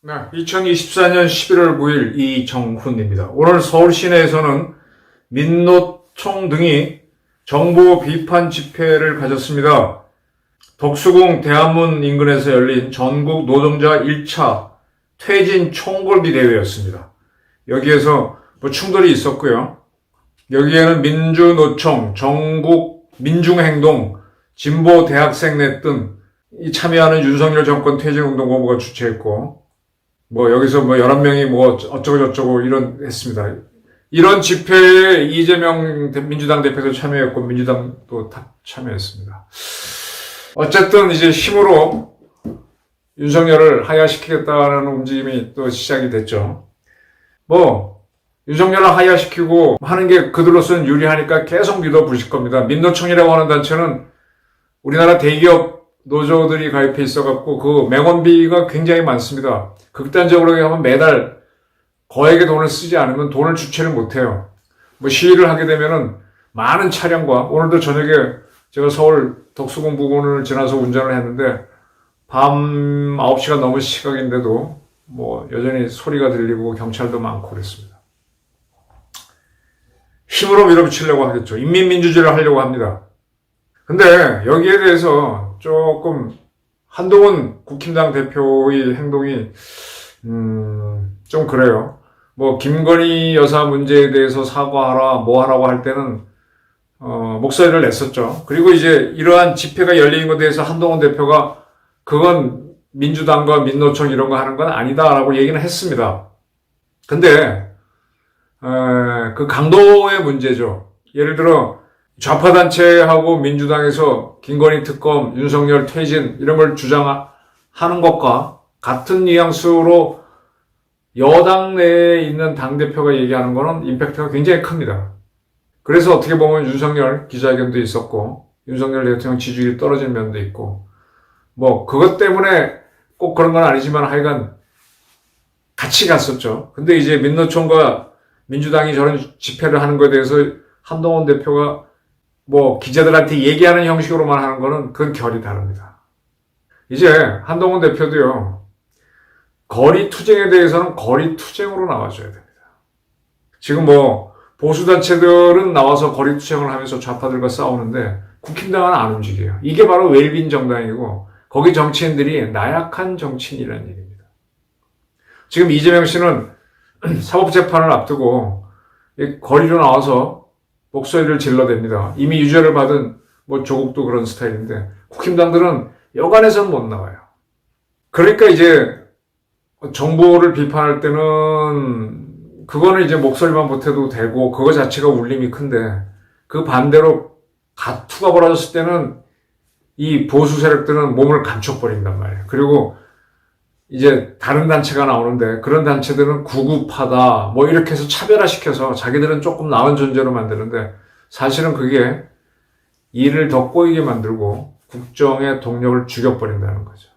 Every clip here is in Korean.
네, 2024년 11월 9일 이정훈입니다. 오늘 서울 시내에서는 민노총 등이 정부 비판 집회를 가졌습니다. 덕수궁 대한문 인근에서 열린 전국 노동자 1차 퇴진 총궐기 대회였습니다. 여기에서 충돌이 있었고요. 여기에는 민주노총, 전국 민중행동, 진보대학생넷 등 참여하는 윤석열 정권 퇴진운동본부가 주최했고, 여기서 11명이 어쩌고저쩌고 했습니다. 이런 집회에 이재명 민주당 대표도 참여했고, 민주당도 다 참여했습니다. 어쨌든 이제 힘으로 윤석열을 하야시키겠다는 움직임이 또 시작이 됐죠. 윤석열을 하야시키고 하는 게 그들로서는 유리하니까 계속 믿어보실 겁니다. 민노총이라고 하는 단체는 우리나라 대기업 노조들이 가입해 있어갖고 그 맹원비가 굉장히 많습니다. 극단적으로 하면 매달 거액의 돈을 쓰지 않으면 돈을 주체를 못해요. 시위를 하게 되면은 많은 차량과, 오늘도 저녁에 제가 서울 덕수궁 부근을 지나서 운전을 했는데 밤 9시가 넘은 시각인데도 여전히 소리가 들리고 경찰도 많고 그랬습니다. 힘으로 밀어붙이려고 하겠죠. 인민민주주의를 하려고 합니다. 근데 여기에 대해서 조금 한동훈 국힘당 대표의 행동이 좀 그래요. 김건희 여사 문제에 대해서 사과하라 하라고 할 때는 목소리를 냈었죠. 그리고 이제 이러한 집회가 열리는 것에 대해서 한동훈 대표가 그건 민주당과 민노총 이런 거 하는 건 아니다라고 얘기는 했습니다. 근데 그 강도의 문제죠. 예를 들어 좌파단체하고 민주당에서 김건희 특검, 윤석열 퇴진 이런 걸 주장하는 것과 같은 뉘앙스로 여당 내에 있는 당대표가 얘기하는 거는 임팩트가 굉장히 큽니다. 그래서 어떻게 보면 윤석열 기자회견도 있었고, 윤석열 대통령 지지율이 떨어진 면도 있고, 그것 때문에 꼭 그런 건 아니지만 하여간 같이 갔었죠. 근데 이제 민노총과 민주당이 저런 집회를 하는 것에 대해서 한동훈 대표가 기자들한테 얘기하는 형식으로만 하는 거는 그건 결이 다릅니다. 이제 한동훈 대표도요, 거리 투쟁에 대해서는 거리 투쟁으로 나와줘야 됩니다. 지금 보수단체들은 나와서 거리 투쟁을 하면서 좌파들과 싸우는데 국힘당은 안 움직여요. 이게 바로 웰빈 정당이고 거기 정치인들이 나약한 정치인이라는 얘기입니다. 지금 이재명 씨는 사법재판을 앞두고 거리로 나와서 목소리를 질러댑니다. 이미 유죄를 받은 조국도 그런 스타일인데 국힘당들은 여간해서는 못 나와요. 그러니까 이제 정부를 비판할 때는 그거는 이제 목소리만 보태도 되고 그거 자체가 울림이 큰데 그 반대로 가투가 벌어졌을 때는 이 보수 세력들은 몸을 감춰버린단 말이에요. 그리고 이제 다른 단체가 나오는데 그런 단체들은 구구파다 이렇게 해서 차별화시켜서 자기들은 조금 나은 존재로 만드는데 사실은 그게 일을 더 꼬이게 만들고 국정의 동력을 죽여버린다는 거죠.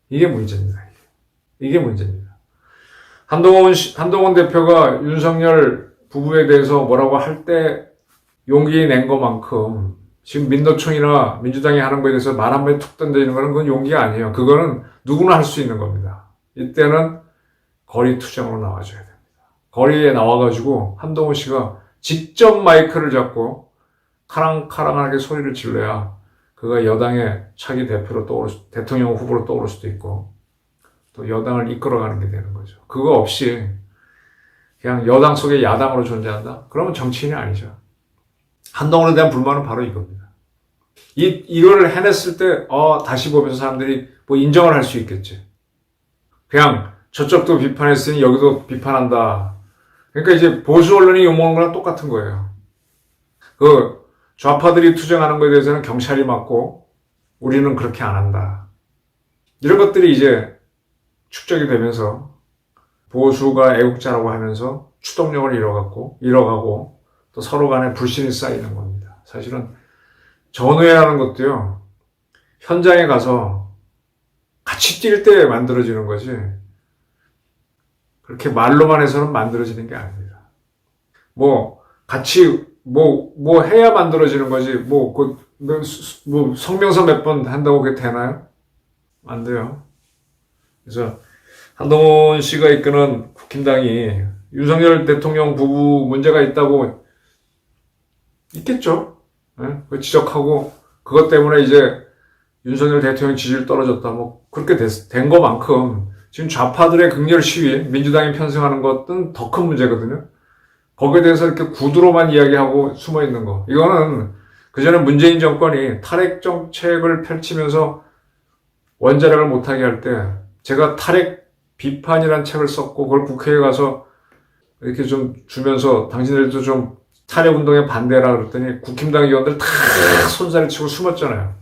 이게 문제입니다. 이게 문제입니다. 한동훈 대표가 윤석열 부부에 대해서 뭐라고 할 때 용기 낸 것만큼 지금 민노총이나 민주당이 하는 거에 대해서 말 한마디 툭 던지는 거는 그건 용기가 아니에요. 그거는 누구나 할 수 있는 겁니다. 이때는 거리 투쟁으로 나와줘야 됩니다. 거리에 나와가지고 한동훈 씨가 직접 마이크를 잡고 카랑카랑하게 소리를 질러야 그가 여당의 차기 대통령 후보로 떠오를 수도 있고 또 여당을 이끌어가는 게 되는 거죠. 그거 없이 그냥 여당 속에 야당으로 존재한다? 그러면 정치인이 아니죠. 한동훈에 대한 불만은 바로 이겁니다. 이걸 해냈을 때 다시 보면서 사람들이 인정을 할 수 있겠지. 그냥 저쪽도 비판했으니 여기도 비판한다. 그러니까 이제 보수 언론이 욕먹는 거랑 똑같은 거예요. 그 좌파들이 투쟁하는 거에 대해서는 경찰이 맞고 우리는 그렇게 안 한다. 이런 것들이 이제 축적이 되면서 보수가 애국자라고 하면서 추동력을 잃어가고 또 서로 간에 불신이 쌓이는 겁니다. 사실은 전우회라는 것도요, 현장에 가서 같이 뛸 때 만들어지는 거지 그렇게 말로만 해서는 만들어지는 게 아닙니다. 뭐 같이 뭐 해야 만들어지는 거지. 뭐 성명서 몇 번 한다고 그게 되나요? 안 돼요. 그래서 한동훈 씨가 이끄는 국힘당이 윤석열 대통령 부부 문제가 있다고 있겠죠. 예? 그 지적하고 그것 때문에 이제 윤석열 대통령 지지율 떨어졌다. 뭐 그렇게 된 것만큼 지금 좌파들의 극렬 시위, 민주당이 편승하는 것은 더 큰 문제거든요. 거기에 대해서 이렇게 구두로만 이야기하고 숨어 있는 거. 이거는 그전에 문재인 정권이 탈핵 정책을 펼치면서 원자력을 못하게 할 때 제가 탈핵 비판이라는 책을 썼고 그걸 국회에 가서 이렇게 좀 주면서 당신들도 좀 탈핵 운동에 반대라 그랬더니 국힘당 의원들 다 손살을 치고 숨었잖아요.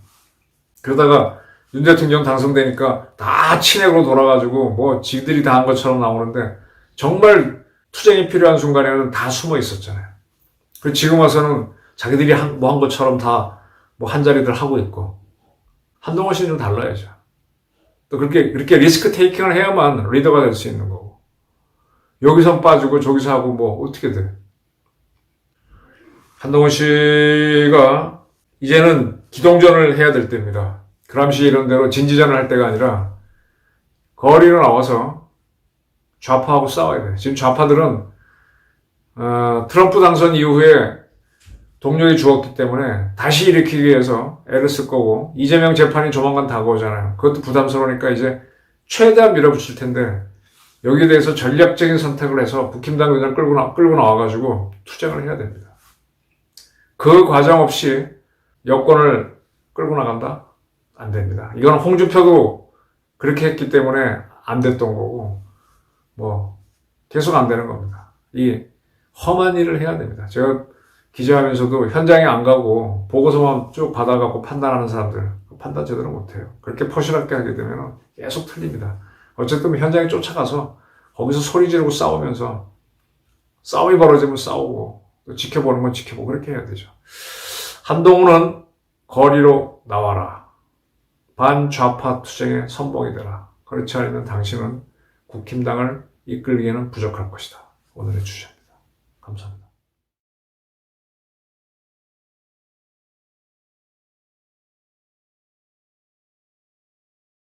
그러다가 윤 대통령 당선되니까 다 친핵으로 돌아가지고 뭐 지들이 다 한 것처럼 나오는데 정말 투쟁이 필요한 순간에는 다 숨어 있었잖아요. 그리고 지금 와서는 자기들이 뭐 한 것처럼 다 뭐 한자리들 하고 있고. 한동훈 씨는 좀 달라야죠. 또 그렇게 리스크 테이킹을 해야만 리더가 될 수 있는 거고. 여기서 빠지고 저기서 하고 뭐 어떻게 돼. 한동훈 씨가 이제는 기동전을 해야 될 때입니다. 그람시 이런 대로 진지전을 할 때가 아니라 거리로 나와서 좌파하고 싸워야 돼. 지금 좌파들은 트럼프 당선 이후에 동력이 죽었기 때문에 다시 일으키기 위해서 애를 쓸 거고 이재명 재판이 조만간 다가오잖아요. 그것도 부담스러우니까 이제 최대한 밀어붙일 텐데 여기에 대해서 전략적인 선택을 해서 국힘당 의원을 끌고 나와가지고 투쟁을 해야 됩니다. 그 과정 없이 여권을 끌고 나간다? 안 됩니다. 이건 홍준표도 그렇게 했기 때문에 안 됐던 거고 뭐 계속 안 되는 겁니다. 이 험한 일을 해야 됩니다. 제가 기자하면서도 현장에 안 가고 보고서만 쭉 받아갖고 판단하는 사람들 판단 제대로 못해요. 그렇게 포실하게 하게 되면 계속 틀립니다. 어쨌든 현장에 쫓아가서 거기서 소리 지르고 싸우면서 싸움이 벌어지면 싸우고 또 지켜보는 건 지켜보고 그렇게 해야 되죠. 한동훈은 거리로 나와라. 반좌파 투쟁의 선봉이 되라. 그렇지 않으면 당신은 국힘당을 이끌기에는 부족할 것이다. 오늘의 주제입니다. 감사합니다.